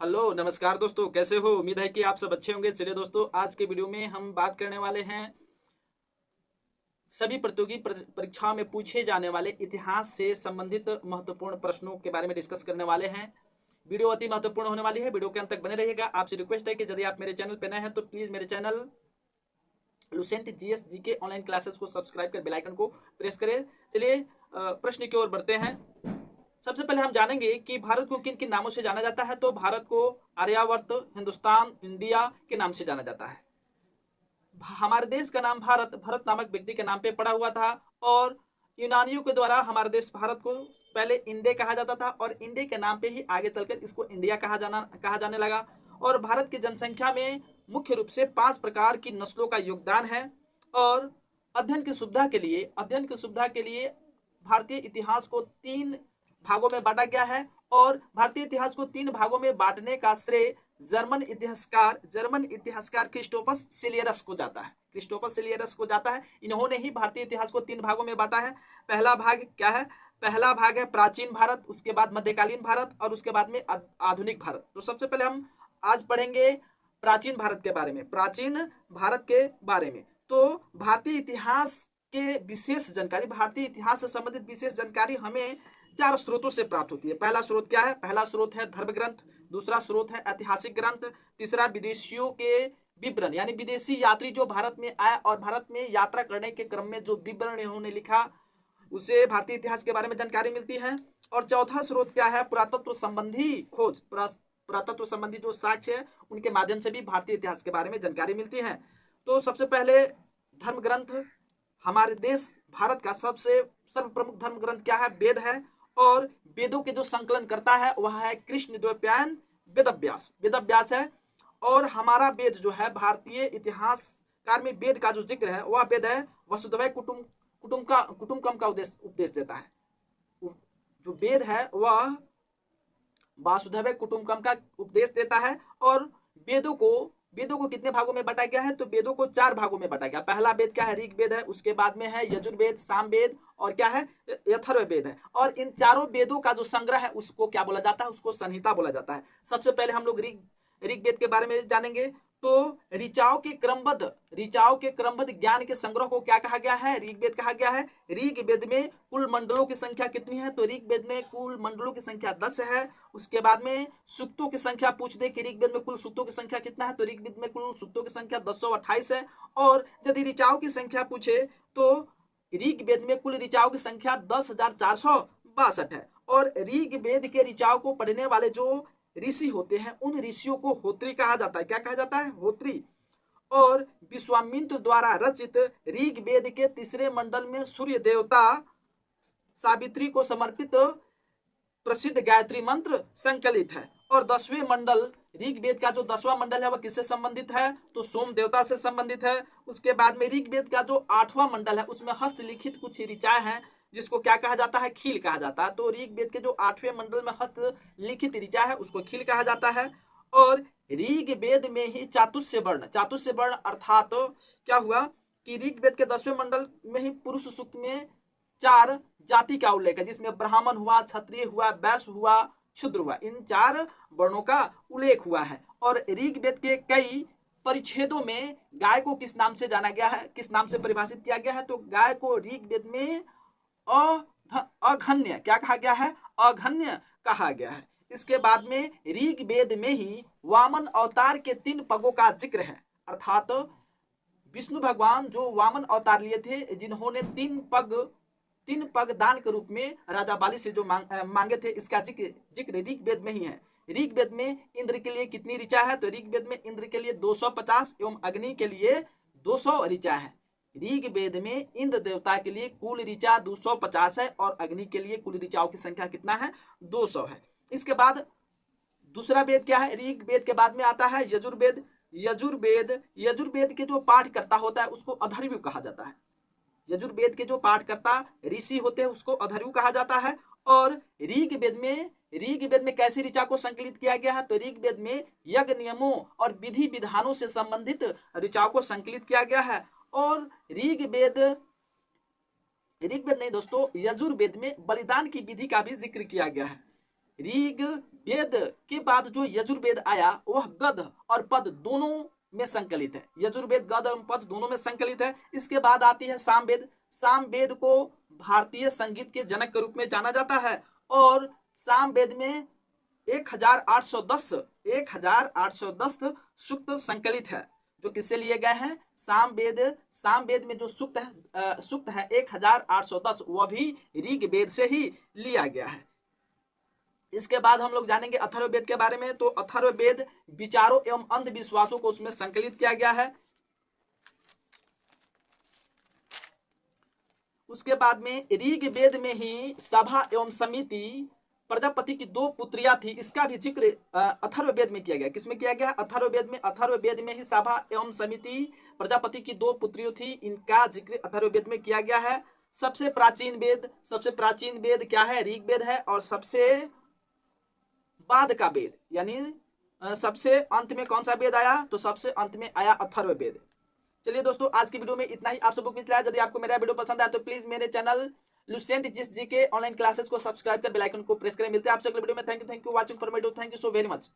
Hello नमस्कार दोस्तों, कैसे हो? उम्मीद है कि आप सब अच्छे होंगे। चलिए दोस्तों, आज के वीडियो में हम बात करने वाले हैं सभी प्रतियोगी परीक्षाओं में पूछे जाने वाले इतिहास से संबंधित महत्वपूर्ण प्रश्नों के बारे में डिस्कस करने वाले हैं। वीडियो अति महत्वपूर्ण होने वाली है, वीडियो के अंत तक बने रहिएगा। आपसे रिक्वेस्ट है कि यदि आप मेरे चैनल पर नए हैं तो प्लीज़ मेरे चैनल लुसेंट जीएस जी के ऑनलाइन क्लासेस को सब्सक्राइब कर बेल आइकन को प्रेस करें। चलिए प्रश्न की ओर बढ़ते हैं। सबसे पहले हम जानेंगे कि भारत को किन किन नामों से जाना जाता है। तो भारत को आर्यावर्त, हिंदुस्तान, इंडिया के नाम से जाना जाता है। हमारे देश का नाम भारत भरत नामक व्यक्ति के नाम पे पड़ा हुआ था और यूनानियों के द्वारा हमारे देश भारत को पहले इंडे कहा जाता था और इंडे के नाम पे ही आगे चलकर इसको इंडिया कहा जाने लगा। और भारत की जनसंख्या में मुख्य रूप से 5 प्रकार की नस्लों का योगदान है। और अध्ययन की सुविधा के लिए भारतीय इतिहास को 3 भागों में बांटा गया है। और भारतीय इतिहास को 3 भागों में बांटने का श्रेय जर्मन इतिहासकार क्रिस्टोफस सिलियरस को जाता है। इन्होंने ही भारतीय इतिहास को 3 भागों में बांटा है। पहला भाग क्या है? पहला भाग है प्राचीन भारत, उसके बाद मध्यकालीन भारत और उसके बाद में आधुनिक भारत। तो सबसे पहले हम आज पढ़ेंगे प्राचीन भारत के बारे में, तो भारतीय इतिहास से संबंधित विशेष जानकारी हमें 4 स्रोतों से प्राप्त होती है। पहला स्रोत क्या है? पहला स्रोत है धर्म ग्रंथ, दूसरा स्रोत है ऐतिहासिक ग्रंथ, तीसरा विदेशियों के विवरण, यानी विदेशी यात्री जो भारत में आए और भारत में यात्रा करने के क्रम में जो विवरण इन्होंने लिखा, उसे भारतीय इतिहास के बारे में जानकारी मिलती है। और चौथा स्रोत क्या है? पुरातत्व संबंधी खोज, पुरातत्व संबंधी जो साक्ष्य है उनके माध्यम से भी भारतीय इतिहास के बारे में जानकारी मिलती है। तो सबसे पहले धर्म ग्रंथ। हमारे देश भारत का सबसे सर्वप्रमुख धर्म ग्रंथ क्या है? वेद है। और वेदों के जो संकलन करता है वह है कृष्ण द्वैपायन वेदव्यास है। और हमारा वेद जो है, भारतीय इतिहासकार में वेद का जो जिक्र है वह वेद है वसुधैव कुटुम्बकम का उपदेश देता है। जो वेद है वह वासुदेव कुटुम्बकम का उपदेश देता है। और वेदों को कितने भागों में बांटा गया है? तो वेदों को 4 भागों में बांटा गया। पहला वेद क्या है? ऋग्वेद है, उसके बाद में है यजुर्वेद, सामवेद और क्या है? अथर्ववेद है। और इन चारों वेदों का जो संग्रह है उसको क्या बोला जाता है? उसको संहिता बोला जाता है। सबसे पहले हम लोग ऋग्वेद के बारे में जानेंगे। तो ऋचाओं के क्रमबद्ध ज्ञान के संग्रह को क्या कहा गया है? ऋग्वेद कहा गया है। ऋग्वेद में कुल मंडलों की संख्या कितनी है? तो ऋग्वेद में कुल मंडलों की संख्या 10 है। उसके बाद में सूक्तों की संख्या पूछ दे कि ऋग्वेद में कुल सूक्तों की संख्या कितना है, तो ऋग्वेद में कुल सूक्तों की संख्या 228 है। और यदि ऋचाओं की संख्या पूछे तो ऋग्वेद में कुल ऋचाओं की संख्या 10,462 है। और ऋग्वेद के ऋचाओं को पढ़ने वाले जो ऋषि होते हैं उन ऋषियों को होत्री कहा जाता है। क्या कहा जाता है? होत्री। और विश्वामित्र द्वारा रचित ऋग्वेद के 3रे मंडल में सूर्य देवता सावित्री को समर्पित प्रसिद्ध गायत्री मंत्र संकलित है। और 10वें मंडल, ऋग्वेद का जो 10वां मंडल है वह किससे संबंधित है? तो सोम देवता से संबंधित है। उसके बाद में ऋग्वेद का जो 8वां मंडल है उसमें हस्तलिखित कुछ ऋचाएं हैं जिसको क्या कहा जाता है? खील कहा जाता है। तो ऋग्वेद के जो 8वें मंडल में हस्तलिखित ऋचा है उसको खील कहा जाता है। और ऋग्वेद में ही चातुस्य वर्ण अर्थात क्या हुआ कि ऋग्वेद के 10वें मंडल में ही पुरुष सूक्त में 4 जाति का उल्लेख है, जिसमें ब्राह्मण हुआ, क्षत्रिय हुआ, वैश्य हुआ, शूद्र हुआ, इन 4 वर्णों का उल्लेख हुआ है। और ऋग्वेद के कई परिच्छेदों में गाय को किस नाम से जाना गया है, किस नाम से परिभाषित किया गया है? तो गाय को ऋग्वेद में अघन्य क्या कहा गया है? अघन्य कहा गया है। इसके बाद में ऋग्वेद में ही वामन अवतार के 3 पगों का जिक्र है, अर्थात विष्णु भगवान जो वामन अवतार लिए थे, जिन्होंने 3 पग दान के रूप में राजा बाली से जो मांगे थे, इसका जिक्र ऋग्वेद में ही है। ऋग्वेद में इंद्र के लिए कितनी ऋचा है? तो ऋग्वेद में इंद्र के लिए 250 एवं अग्नि के लिए 200 ऋचा है। ऋग्वेद में इंद्र देवता के लिए कुल ऋचा 250 है और अग्नि के लिए कुल ऋचाओं की संख्या कितना है? 200 है। इसके बाद दूसरा वेद क्या है? ऋग्वेद के बाद में आता है यजुर्वेद के जो पाठ करता होता है उसको अथर्वण कहा जाता है। यजुर्वेद के जो पाठकर्ता ऋषि होते हैं उसको अथर्वण कहा जाता है। और ऋग्वेद में कैसी ऋचा को संकलित किया गया है? तो ऋग्वेद में यज्ञ नियमों और विधि विधानों से संबंधित ऋचाओं को संकलित किया गया है। और ऋग्वेद नहीं दोस्तों, यजुर्वेद में बलिदान की विधि का भी जिक्र किया गया है। ऋग वेद के बाद जो यजुर्वेद आया वह गद और पद दोनों में संकलित है। यजुर्वेद गद और पद दोनों में संकलित है। इसके बाद आती है सामवेद। सामवेद को भारतीय संगीत के जनक के रूप में जाना जाता है और सामवेद में 1810 सूक्त संकलित है जो किससे लिए गए हैं? सामवेद में जो सूक्त है 1810 वह भी ऋग्वेद से ही लिया गया है। इसके बाद हम लोग जानेंगे अथर्ववेद के बारे में। तो अथर्ववेद विचारों एवं अंधविश्वासों को उसमें संकलित किया गया है। उसके बाद में ऋग्वेद में ही सभा एवं समिति, प्रजापति की 2 पुत्रियां थी, इसका भी जिक्र अथर्ववेद में किया गया। किसमें किया गया? अथर्ववेद में ही सभा एवं समिति, प्रजापति की 2 पुत्रियों थी, इनका जिक्र अथर्ववेद में किया गया है। सबसे प्राचीन वेद क्या है? ऋग्वेद है। और सबसे बाद का वेद यानी सबसे अंत में कौन सा वेद आया? तो सबसे अंत में आया अथर्ववेद। चलिए दोस्तों, आज की वीडियो में इतना ही। आप सबको मिलता है। यदि आपको मेरा वीडियो पसंद आया तो प्लीज मेरे चैनल लुसेंट जिस जी के ऑनलाइन क्लासेस को सब्सक्राइब कर बेल आइकन को प्रेस करें। मिलते हैं आपसे अगले वीडियो में। Thank you watching for my video. Thank you so very much.